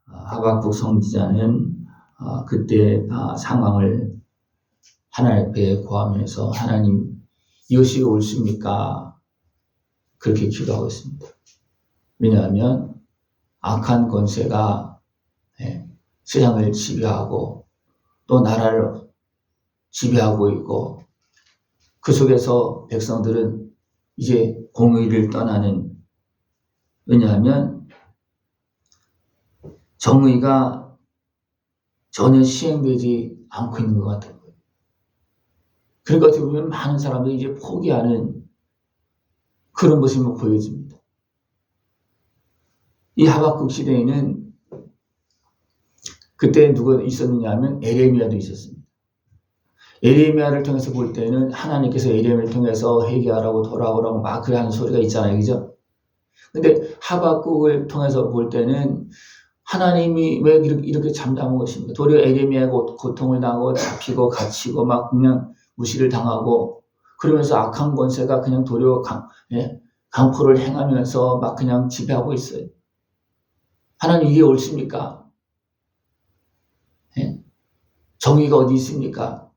하박국 선지자는 그때 상황을 하나님 앞에 고하면서 하나님 이것이 옳습니까? 그렇게 기도하고 있습니다. 왜냐하면 악한 권세가 세상을 지배하고 또 나라를 지배하고 있고 그 속에서 백성들은 이제 공의를 떠나는, 왜냐하면 정의가 전혀 시행되지 않고 있는 것 같은 거예요. 그러니까 어떻게 보면 많은 사람들이 이제 포기하는 그런 모습이 보여집니다. 이 하박국 시대에는 그때 누가 있었느냐 하면 에레미야도 있었습니다. 에레미야를 통해서 볼 때는 하나님께서 에레미야를 통해서 회개하라고 돌아오라고 막 그래 하는 소리가 있잖아요. 그죠? 근데 하박국을 통해서 볼 때는 하나님이 왜 이렇게 잠잠한 것입니까? 도리어 에레미야가 고통을 당하고 잡히고 갇히고 막 그냥 무시를 당하고 그러면서 악한 권세가 그냥 도리어 강포를 행하면서 막 그냥 지배하고 있어요. 하나님 이게 옳습니까? 정의가 어디 있습니까?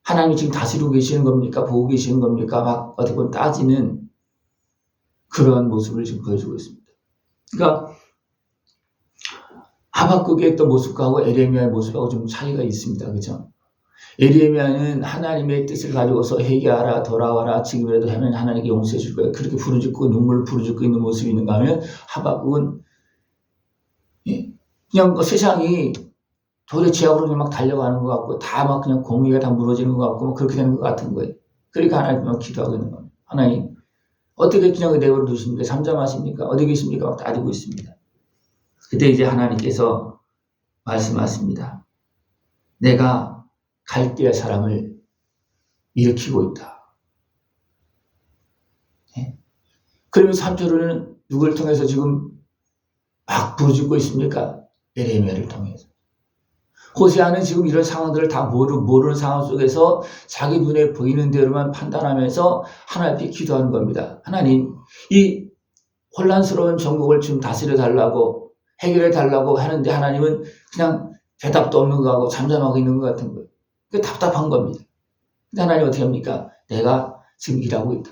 하나님이 지금 다스리고 계시는 겁니까? 보고 계시는 겁니까? 막 어떻게 보면 따지는 그러한 모습을 지금 보여주고 있습니다. 그러니까 하박국의 또 모습하고 에레미야의 모습하고 좀 차이가 있습니다. 그죠? 에레미야는 하나님의 뜻을 가지고서 회개하라, 돌아와라, 지금이라도 하면 하나님께 용서해 줄 거예요. 그렇게 부르짖고 눈물을 부르짖고 있는 모습이 있는가 하면 하박국은 그냥 세상이 도리어 지하로 막 달려가는 것 같고 다 막 그냥 공의가 다 무너지는 것 같고 그렇게 되는 것 같은 거예요. 그러니까 하나님만 기도하고 있는 겁니다. 하나님 어떻게 그냥 내버려 두십니까? 잠잠하십니까? 어디 계십니까? 막 따지고 있습니다. 그때 이제 하나님께서 말씀하십니다. 내가 갈대아 사람을 일으키고 있다. 그러면서 한편으로는 누구를 통해서 지금 막 부르짖고 있습니까? 에레미야를 통해서. 호세아는 지금 이런 상황들을 다 모르는 상황 속에서 자기 눈에 보이는 대로만 판단하면서 하나님 앞에 기도하는 겁니다. 하나님, 이 혼란스러운 전국을 지금 다스려 달라고 해결해 달라고 하는데 하나님은 그냥 대답도 없는 거 하고 잠잠하고 있는 것 같은 거예요. 그게 답답한 겁니다. 근데 하나님 어떻게 합니까? 내가 지금 일하고 있다.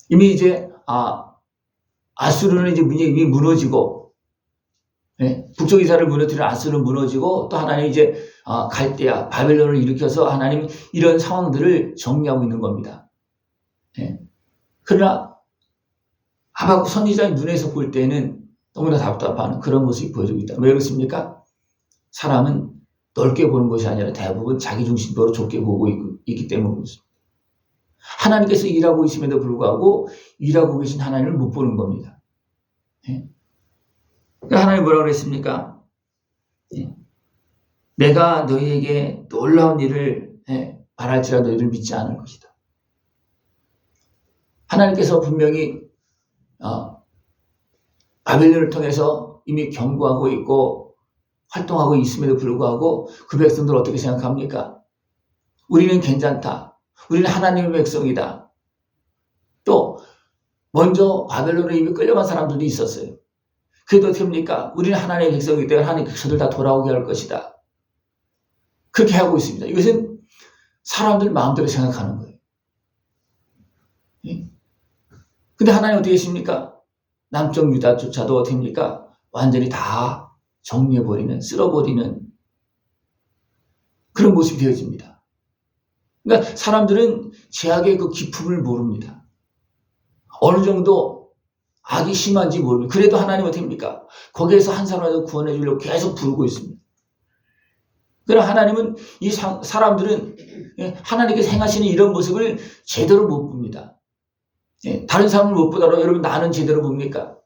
이미 이제 아수르는 이제 이미 무너지고 북쪽 이스라엘을 무너뜨린 아수르는 무너지고 또 하나님 이제 갈대아 바벨론을 일으켜서 하나님 이런 상황들을 정리하고 있는 겁니다. 그러나 하박국 선지자의 눈에서 볼 때는 너무나 답답한 그런 모습이 보여지고 있다. 왜 그렇습니까? 사람은 넓게 보는 것이 아니라 대부분 자기중심적으로 좁게 보고 있기 때문에 그렇습니다. 하나님께서 일하고 있음에도 불구하고 일하고 계신 하나님을 못 보는 겁니다. 하나님 뭐라고 그랬습니까? 내가 너희에게 놀라운 일을 바랄지라도 너희를 믿지 않을 것이다. 하나님께서 분명히 바벨론을 통해서 이미 경고하고 있고 활동하고 있음에도 불구하고 그 백성들 어떻게 생각합니까? 우리는 괜찮다. 우리는 하나님의 백성이다. 또 먼저 바벨론에 이미 끌려간 사람들도 있었어요. 그래도 어떻게 합니까? 우리는 하나님의 백성이기 때문에 하나님 백성들 다 돌아오게 할 것이다. 그렇게 하고 있습니다. 이것은 사람들 마음대로 생각하는 거예요. 근데 하나님 어떻게 하십니까? 남쪽 유다조차도 어떻게 합니까? 완전히 다 정리해버리는, 쓸어버리는 그런 모습이 되어집니다. 그러니까 사람들은 죄악의 그 기품을 모릅니다. 어느 정도 악이 심한지 모릅니다. 그래도 하나님 어떻게 합니까? 거기에서 한 사람이라도 구원해 주려고 계속 부르고 있습니다. 그러나 하나님은 이 사람들은 하나님께서 행하시는 이런 모습을 제대로 못 봅니다. 다른 사람을 못 보더라도 여러분 나는 제대로 봅니까?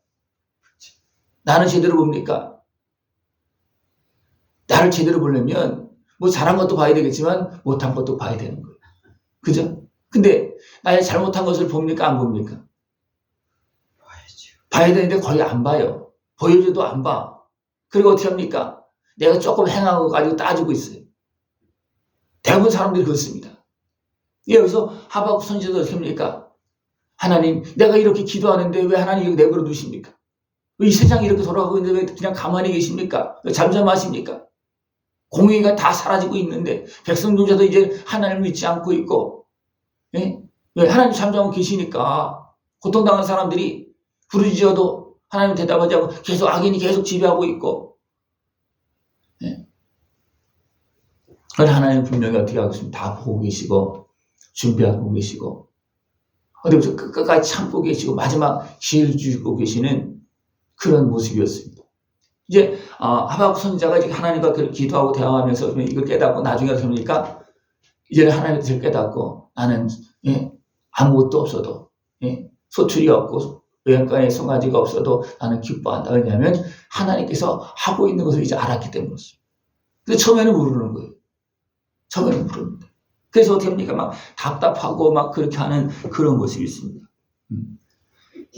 나는 제대로 봅니까? 나를 제대로 보려면 뭐 잘한 것도 봐야 되겠지만 못한 것도 봐야 되는 거예요. 그죠? 근데 나의 잘못한 것을 봅니까? 안 봅니까? 봐야 되는데 거의 안 봐요. 보여줘도 안 봐. 그리고 어떻게 합니까? 내가 조금 행한 거 가지고 따지고 있어요. 대부분 사람들이 그렇습니다. 여기서 하박국 선지자도 어떻게 합니까? 하나님, 내가 이렇게 기도하는데 왜 하나님 이렇게 내버려 두십니까? 이 세상이 이렇게 돌아가고 있는데 왜 그냥 가만히 계십니까? 왜 잠잠하십니까? 공의가 다 사라지고 있는데 백성들도 이제 하나님을 믿지 않고 있고, 예? 왜 하나님 잠잠하고 계시니까 고통당한 사람들이 부르짖어도 하나님 대답하지 않고 계속 악인이 계속 지배하고 있고, 예? 그래서 하나님 분명히 어떻게 하고 있습니까? 다 보고 계시고 준비하고 계시고 어디부터 끝까지 참고 계시고 마지막 기회를 주시고 계시는 그런 모습이었습니다. 이제 하박국 선지자가 이제 하나님과 기도하고 대화하면서 이걸 깨닫고 나중에 보니까 이제는 하나님의 뜻을 깨닫고 나는 아무것도 없어도 소출이 없고 외양간에 송아지가 없어도 나는 기뻐한다. 왜냐하면 하나님께서 하고 있는 것을 이제 알았기 때문이었어요. 근데 처음에는 모르는 거예요. 처음에는 모릅니다. 그래서 어떻게 합니까? 막 답답하고 막 그렇게 하는 그런 모습이 있습니다.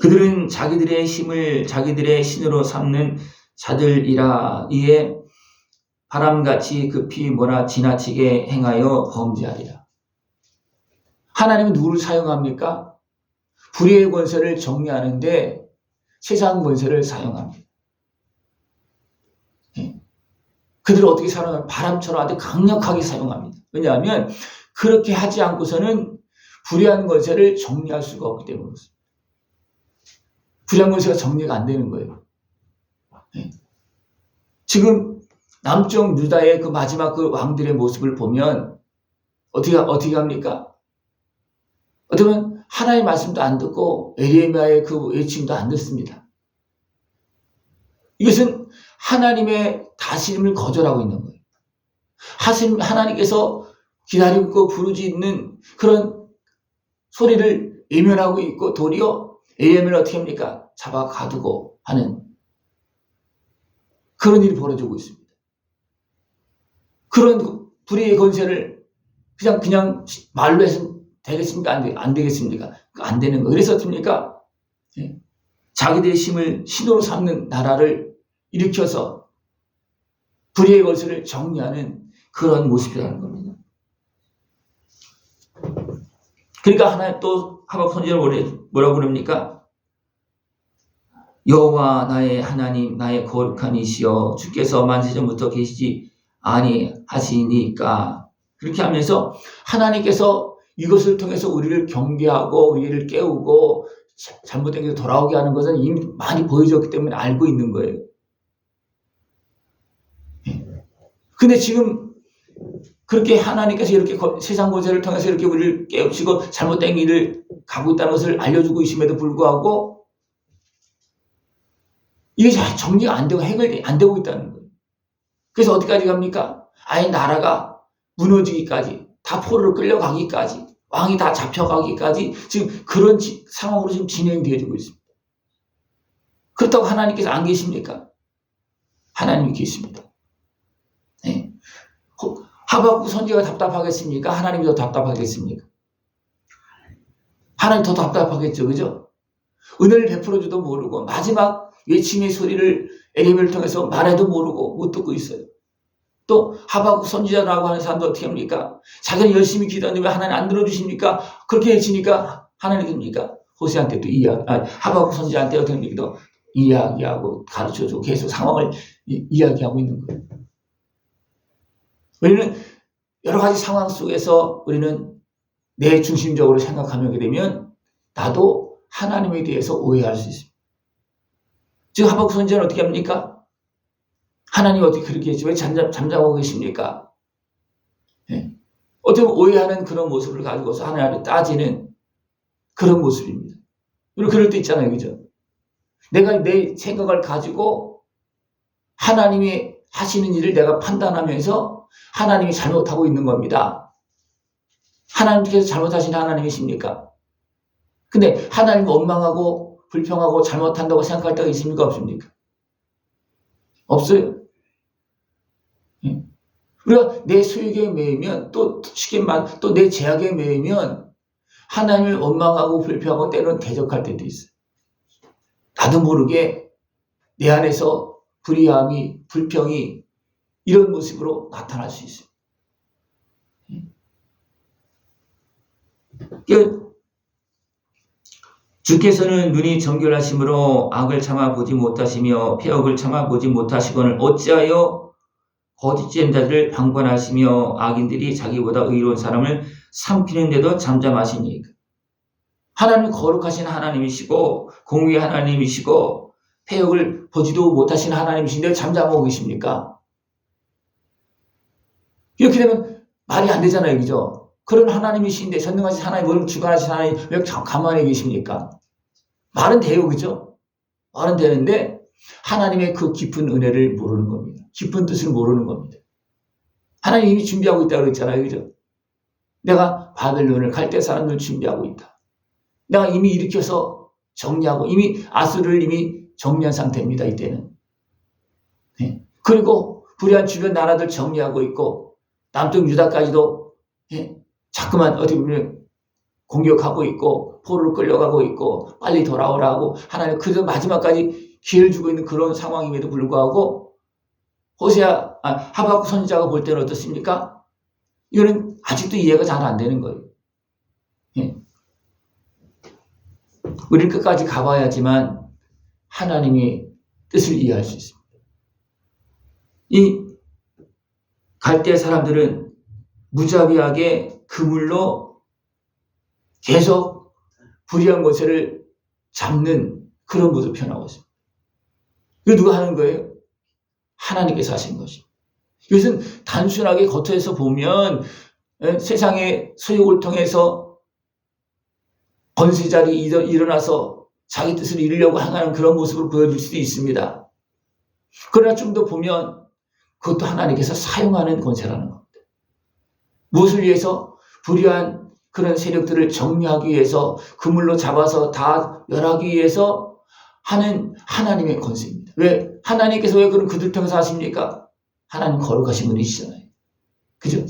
그들은 자기들의 힘을 자기들의 신으로 삼는 자들이라 이에 바람같이 급히 지나치게 행하여 범죄하리라. 하나님은 누구를 사용합니까? 불의의 권세를 정리하는데 세상 권세를 사용합니다. 그들을 어떻게 사용하면 바람처럼 아주 강력하게 사용합니다. 왜냐하면 그렇게 하지 않고서는 불의한 권세를 정리할 수가 없기 때문이었습니다. 불의한 권세가 정리가 안 되는 거예요. 지금 남쪽 유다의 그 마지막 그 왕들의 모습을 보면 어떻게 합니까? 어떻게 보면 하나님의 말씀도 안 듣고 에레미야의 그 외침도 안 듣습니다. 이것은 하나님의 다스림을 거절하고 있는 거예요. 하나님께서 기다리고 부르짖는 그런 소리를 외면하고 있고 도리어 에레미야를 어떻게 합니까? 잡아 가두고 하는 그런 일이 벌어지고 있습니다. 그런 불의의 권세를 그냥 말로 해서 되겠습니까? 안 되겠습니까? 안 되는 거. 그래서 어떻습니까? 자기들의 힘을 신으로 삼는 나라를 일으켜서 불의의 권세를 정리하는 그런 모습이라는 겁니다. 그러니까 하나님 또 하박국 선지자를 뭐라고 그럽니까? 여호와 나의 하나님 나의 거룩한 이시여 주께서 만세전부터 계시지 아니하시니까 그렇게 하면서 하나님께서 이것을 통해서 우리를 경계하고 우리를 깨우고 잘못된 게 돌아오게 하는 것은 이미 많이 보여줬기 때문에 알고 있는 거예요. 근데 지금 그렇게 하나님께서 이렇게 세상 권세를 통해서 이렇게 우리를 깨우치고 잘못된 길을 가고 있다는 것을 알려주고 있음에도 불구하고 이게 정리가 안 되고 해결이 안 되고 있다는 거예요. 그래서 어디까지 갑니까? 아예 나라가 무너지기까지, 다 포로로 끌려가기까지, 왕이 다 잡혀가기까지 지금 그런 상황으로 지금 진행되어지고 있습니다. 그렇다고 하나님께서 안 계십니까? 하나님이 계십니다. 네. 하박국 선지자가 답답하겠습니까? 하나님이 더 답답하겠습니까? 하나님 더 답답하겠죠, 그죠? 은혜를 베풀어줘도 모르고 마지막 외침의 소리를 에레미야를 통해서 말해도 모르고 못 듣고 있어요. 또 하박국 선지자라고 하는 사람도 어떻게 합니까? 자기는 열심히 기도하는데 왜 하나님 안 들어주십니까? 그렇게 해치니까 하나님 됩니까? 호세한테 또 하박국 선지자한테 어떻게 합니까? 이야기하고 가르쳐주고 계속 상황을 이야기하고 있는 거예요. 우리는 여러 가지 상황 속에서 우리는 내 중심적으로 생각하게 되면 나도 하나님에 대해서 오해할 수 있습니다. 지금 하박국 선지자는 어떻게 합니까? 하나님 어떻게 그렇게 했지? 왜 잠잠하고 계십니까? 네. 어떻게 보면 오해하는 그런 모습을 가지고서 하나님을 따지는 그런 모습입니다. 그리고 그럴 때 있잖아요. 그죠? 내가 내 생각을 가지고 하나님이 하시는 일을 내가 판단하면서 하나님이 잘못하고 있는 겁니다. 하나님께서 잘못하신 하나님이십니까? 근데 하나님 원망하고 불평하고 잘못한다고 생각할 때가 있습니까? 없습니까? 없어요. 우리가 내 소유에 매이면 또 내 제약에 매이면 하나님을 원망하고 불평하고 때로는 대적할 때도 있어요. 나도 모르게 내 안에서 불의함이 불평이 이런 모습으로 나타날 수 있어요. 주께서는 눈이 정결하심으로 악을 참아보지 못하시며 폐역을 참아보지 못하시거늘 어찌하여 거짓된 자들을 방관하시며 악인들이 자기보다 의로운 사람을 삼키는데도 잠잠하시니까. 하나님은 거룩하신 하나님이시고 공의의 하나님이시고 폐역을 보지도 못하시는 하나님이신데 잠잠하고 계십니까? 이렇게 되면 말이 안 되잖아요. 그죠? 그런 하나님이신데, 전능하신 하나님, 오늘 주관하신 하나님 왜 가만히 계십니까? 말은 돼요. 그죠? 말은 되는데 하나님의 그 깊은 은혜를 모르는 겁니다. 깊은 뜻을 모르는 겁니다. 하나님이 이미 준비하고 있다고 그랬잖아요. 그죠? 내가 바벨론을 갈대 사람들 준비하고 있다. 내가 이미 일으켜서 정리하고 이미 아수르를 이미 정리한 상태입니다. 이때는. 네. 그리고 불의한 주변 나라들 정리하고 있고 남쪽 유다까지도 자꾸만 어떻게 보면 공격하고 있고 포로로 끌려가고 있고 빨리 돌아오라고 하나님 그래도 마지막까지 기회를 주고 있는 그런 상황임에도 불구하고 하박국 선지자가 볼 때는 어떻습니까? 이거는 아직도 이해가 잘 안 되는 거예요. 예. 우리는 끝까지 가봐야지만 하나님의 뜻을 이해할 수 있습니다. 이 갈대 사람들은 무자비하게 그물로 계속 불의한 것을 잡는 그런 모습을 표현하고 있습니다. 이거 누가 하는 거예요? 하나님께서 하신 것입니다. 이것은 단순하게 겉에서 보면 세상의 소욕을 통해서 권세자들이 일어나서 자기 뜻을 이루려고 하는 그런 모습을 보여줄 수도 있습니다. 그러나 좀 더 보면 그것도 하나님께서 사용하는 권세라는 겁니다. 무엇을 위해서? 불의한 그런 세력들을 정리하기 위해서 그물로 잡아서 다 멸하기 위해서 하는 하나님의 권세입니다. 왜? 하나님께서 왜 그런 그들 통해서 하십니까? 하나님 거룩하신 분이시잖아요. 그죠?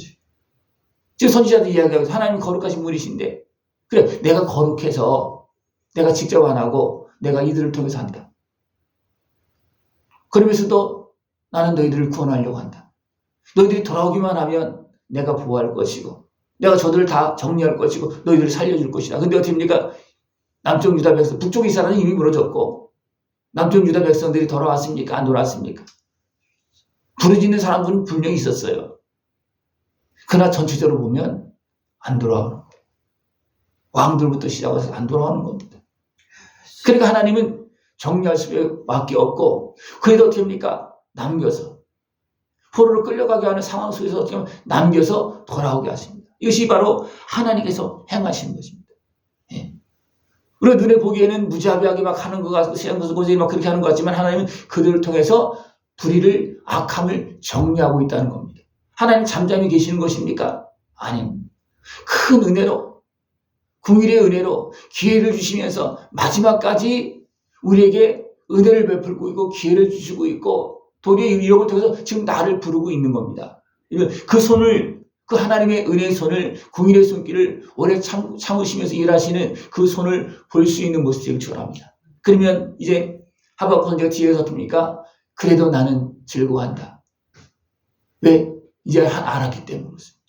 지금 선지자도 이야기하고 하나님 거룩하신 분이신데 그래 내가 거룩해서 내가 직접 안 하고 내가 이들을 통해서 한다. 그러면서도 나는 너희들을 구원하려고 한다. 너희들이 돌아오기만 하면 내가 보호할 것이고 내가 저들을 다 정리할 것이고 너희들을 살려줄 것이다. 근데 어떻게 합니까? 남쪽 유다 백성, 북쪽 이스라엘은 이미 무너졌고 남쪽 유다 백성들이 돌아왔습니까? 안 돌아왔습니까? 부르짖는 사람들은 분명히 있었어요. 그러나 전체적으로 보면 안 돌아오는 거예요. 왕들부터 시작해서 안 돌아오는 겁니다. 그러니까 하나님은 정리할 수밖에 없고 그래도 어떻게 합니까? 남겨서 포로로 끌려가게 하는 상황 속에서 어떻게 하면 남겨서 돌아오게 하십니다. 이것이 바로 하나님께서 행하시는 것입니다. 예. 우리가 눈에 보기에는 무자비하게 막 하는 것 같고 고생이 막 그렇게 하는 것 같지만 하나님은 그들을 통해서 불의를 악함을 정리하고 있다는 겁니다. 하나님 잠잠히 계시는 것입니까? 아닙니다. 큰 은혜로 궁일의 은혜로 기회를 주시면서 마지막까지 우리에게 은혜를 베풀고 있고 기회를 주시고 있고 도리어 이런 걸 통해서 지금 나를 부르고 있는 겁니다. 그 손을 그 하나님의 은혜의 손을 궁일의 손길을 오래 참으시면서 일하시는 그 손을 볼 수 있는 모습을 축원합니다. 그러면 이제 하박국 선지자가 뒤에서 어떻습니까? 그래도 나는 즐거워한다. 왜? 이제 알았기 때문에 그렇습니다.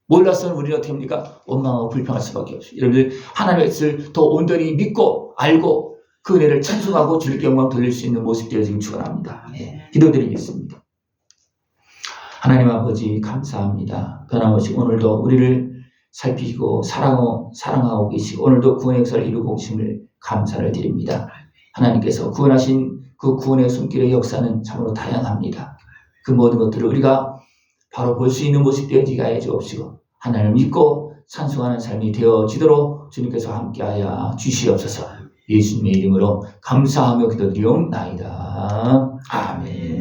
몰랐으면 우리는 어떻게 합니까? 원망하고 불평할 수밖에 없어요. 여러분들 하나님의 뜻을 더 온전히 믿고 알고 그 은혜를 찬송하고 주님께 영광 돌릴 수 있는 모습 되어지길 축원합니다. 네, 기도드리겠습니다. 하나님 아버지 감사합니다. 변함없이 오늘도 우리를 살피시고 사랑하고 계시고 오늘도 구원의 역사를 이루고 오심을 감사를 드립니다. 하나님께서 구원하신 그 구원의 손길의 역사는 참으로 다양합니다. 그 모든 것들을 우리가 바로 볼 수 있는 모습 되어지게 하여 주옵시고 하나님을 믿고 찬송하는 삶이 되어지도록 주님께서 함께하여 주시옵소서. 예수님의 이름으로 감사하며 기도드리옵나이다. 아멘.